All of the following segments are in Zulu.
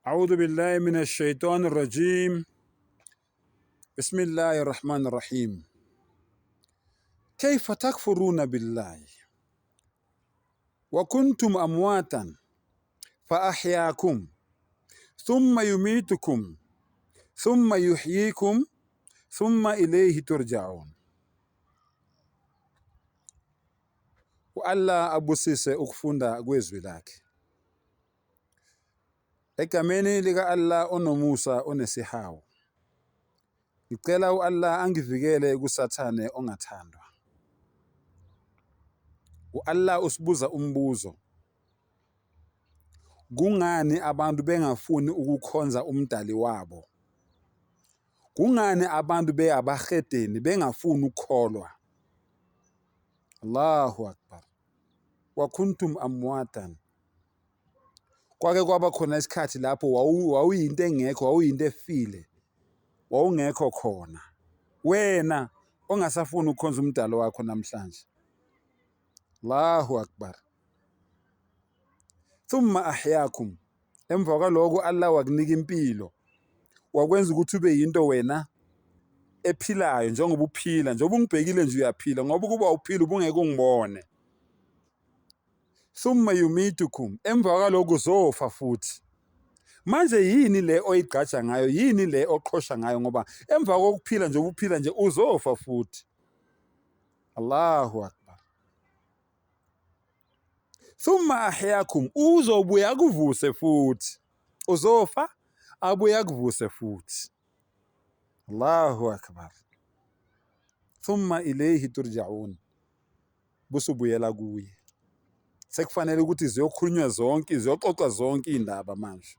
أعوذ بالله من الشيطان الرجيم. بسم الله الرحمن الرحيم. كيف تكفرون بالله وكنتم أمواتا فأحياكم ثم يميتكم ثم يحييكم ثم إليه ترجعون. Allah abusise ukufunda kwezwi lakhe. Egameni lika Allah onomusa onesihawu. Ngicela u-Allah angivikele kusathane ongathandwa. U-Allah usibuza umbuzo. Kungani abantu bengafuni ukukhonza umdali wabo? Kungani abantu beyabahedeni bengafuni ukukholwa? Allahu Akbar. Wa kuntum amwatan. Kwake kwaba khona isikhathi lapho wawuyinto engekho, wawuyinto efile. Wawungekho khona. Wena ongasafuni ukukhonza umdali wakho namhlanje. Allahu Akbar. Thumma ahyakum. Emva kwalokho Allah wakunika impilo. Wakwenza ukuthi ube yinto wena ephilayo njengoba uphila, njengoba ungibhekile nje uyaphila, ngoba kuba uphila ubungeke ungibone. Thumma yumitukum. Emva kwalokho uzofa futhi. Manje yini le oyigqaja ngayo? Yini le oqhosha ngayo? Ngoba emva kokuphila nje ubuphila nje uzofa futhi. Allahu Akbar. Thumma ahyakum. Uzobuya kuvuse futhi. Uzofa abuya kuvuse futhi. Allahu Akbar. Thumma ilayhi turja'un. Busubuyela kuye. Sekufanele ukuthi ziyokhulunywa zonke, ziyoxoxwa zonke indaba manje.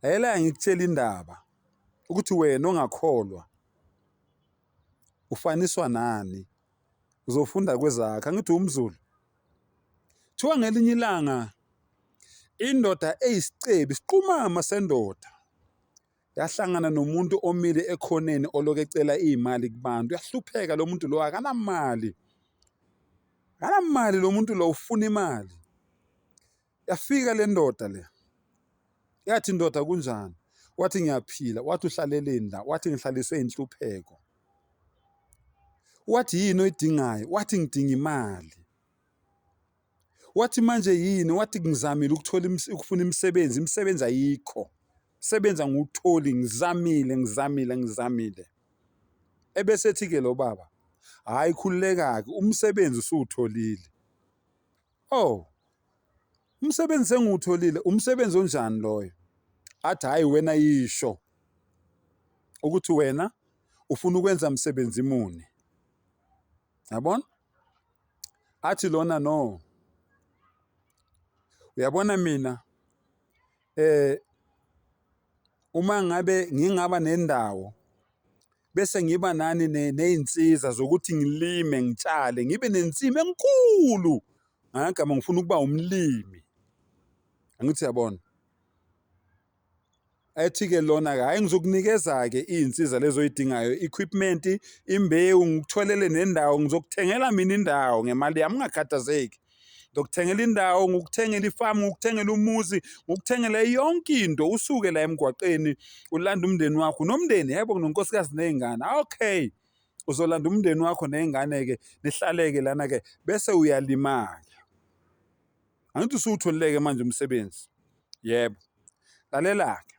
Ela ngikutshela indaba ukuthi wena ongakholwa ufaniswa nani? Uzofunda kwezakhe. Angithi umZulu. Thiwa ngelinye ilanga indoda eyisicebi, isiqumama sendoda, yahlangana nomuntu omile ekhoneni oloke ecela imali kubantu. Yahlupheka lo muntu lo, akanamali. Akanamali lo muntu lo, ufuna imali. Yafika le ndoda le. Yathi indoda kunjani? Wathi ngiyaphila. Wathi uhlaleleni la? Wathi ngihlaliswe inhlupheko. Wathi yini oyidingayo? Wathi ngidinga imali. Wathi manje yini? Wathi ngizamile ukufuna imisebenzi ayikho. Sebenza ngutholi, ngizamile. Ebese ethi ke lo baba, hayi khululeka-ke, umsebenzi usutholile. Oh, umsebenzi sengiwutholile, umsebenzi onjani loyo? Athi hayi wena yisho ukuthi wena ufuna ukwenza umsebenzi muni. Yabona? Athi lona no. Uyabona mina uma ngabe ngingaba nendawo bese ngiba nani neinsiza zokuthi ngilime, ngitshale, ngibe nensimi enkulu. Ngagama ngifuna ukuba umlimi. Angithi yabona? Ethi ke lona hayi ngizokunikeza ke izinsiza lezo oyidingayo, equipment, imbewu, ngikutholele nendawo, ngizokuthengela mina indawo ngemali yami, ungakhathazeki. Ngizokuthengela indawo, ngokuthengela ifamu, ngokuthengela umuzi, ngokuthengela yonke into. Usuke la emgwaqeni ulanda umndeni wakho nomndeni, yebo nonkosikazi nezingane. Okay. Uzolanda umndeni wakho nezingane ke nihlaleke lana ke bese uyalima ke. Angithi usutholileke manje umsebenzi. Yebo. Lalela ke.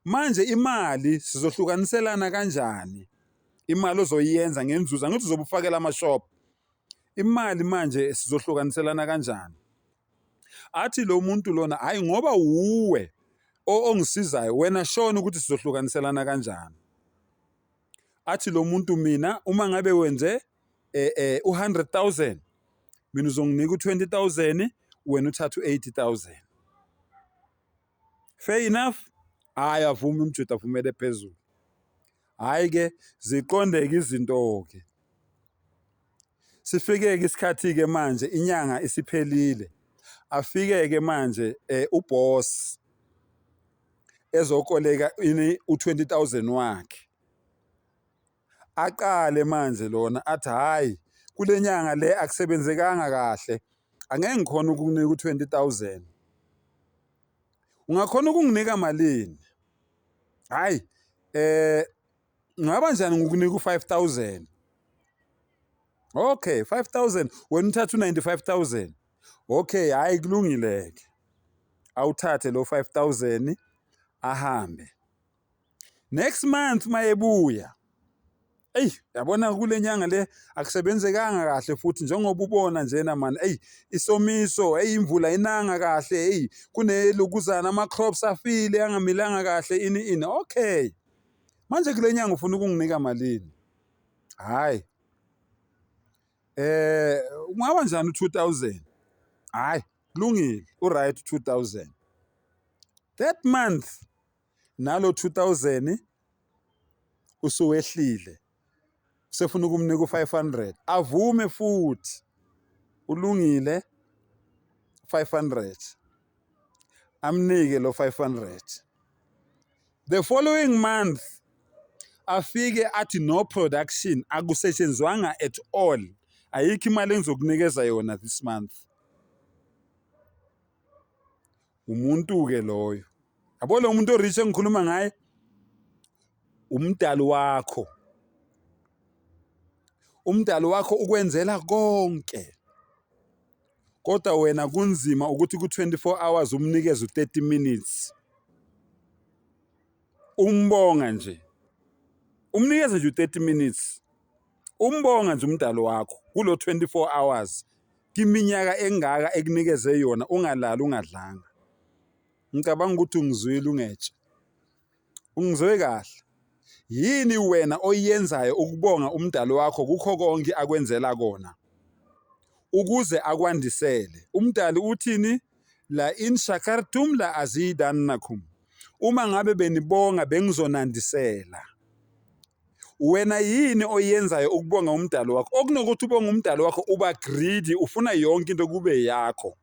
Manje imali sizohlukaniselana kanjani? Imali ozoyenza ngenzuzo, angithi uzobufakela amashop. Imali manje sizohlukaniselana kanjani? Athi lo muntu lona, hayi ngoba uwe ongisizayo, wena shona ukuthi sizohlukaniselana kanjani. Athi lo muntu, mina uma ngabe wenze u100,000, mina uzonginika u20,000, wena uthatha u80,000. Fair enough? Hayi avuma umJuda, avumele phezulu. Hayi ke ziqondeke izinto ke. Sifike ke isikhathi ke manje inyanga isiphelile. Afike ke manje uboss ezokoleka u20,000 wakhe. Aqale manje lona athi hayi kule nyanga le akusebenzekanga kahle, angeke ngikhona ukunika u20,000. ungakhona ukunginika malini? Hayi, ngaba njani ngikunika u-5,000? Okay, 5,000 wena uthatha u-95,000. Okay, hayi kulungile-ke. Awuthathe lo 5,000 ahambe. Next month mayebuya, yabona kule nyanga le akusebenzekanga kahle futhi njengoba ubona njena mani, isomiso, imvula inanga kahle, kunelokuzana ama-crops afile angamilanga kahle ini. Okay, manje kule nyanga ufuna ukunginika malini? Hayi, ungaba njani u-2,000? Hayi, kulungile, u-right 2,000. That month nalo 2,000 usuwehlile, usefuna ukumnika u-500, avume futhi, ulungile 500, amnike lo 500. The following month afike athi no production, akusetshenzwanga at all, ayikho imali engizokunikeza yona this month. Umuntu-ke loyo, yabo lo muntu orich engikhuluma ngaye umdali wakho. Umdali wakho ukwenzela konke, kodwa wena kunzima ukuthi ku-24 hours umnikeze u-30 minutes. Umbonga nje, umnikeze nje u-30 minutes, umbonga nje umdali wakho kulo 24 hours, kiminyaka engaka ekunikeze yona ungalali ungadlanga. Ngicabanga ukuthi ungizwile ungetshe, ungizwe kahle. Yini wena oyenzayo ukubonga umdali wakho kukho konke akwenzela kona ukuze akwandisele? Umdali uthini? La in shakartum la azidannakum. Uma ngabe benibonga bengizonandisela. Wena yini oyenzayo ukubonga umdali wakho? Okunokuthi ubonga umdali wakho uba greedy, ufuna yonke into kube yakho.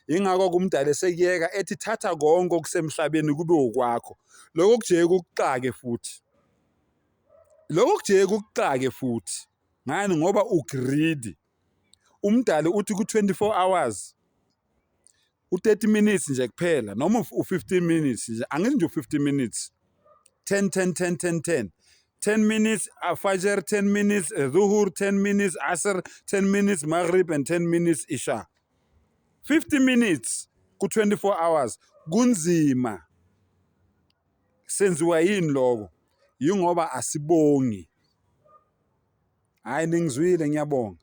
Ingakho kumdali esekuyeka ethi thatha konke okusemhlabeni kube okwakho. Lokho kujeke ukuqake futhi. Lokho kujeke ukuqake futhi. Ngani? Ngoba ugreedy. Umdali uthi ku-24 hours u-30 minutes nje kuphela, noma u-15 minutes nje, angithi nje u-15 minutes, 10 minutes, fajr 10 minutes, dhuhur 10 minutes, asr 10 minutes, maghrib and 10 minutes isha. 50 minutes ku-24 hours kunzima. Senziwa yini lokho? Yingoba asibongi. Hayi ningizwile, ngiyabonga.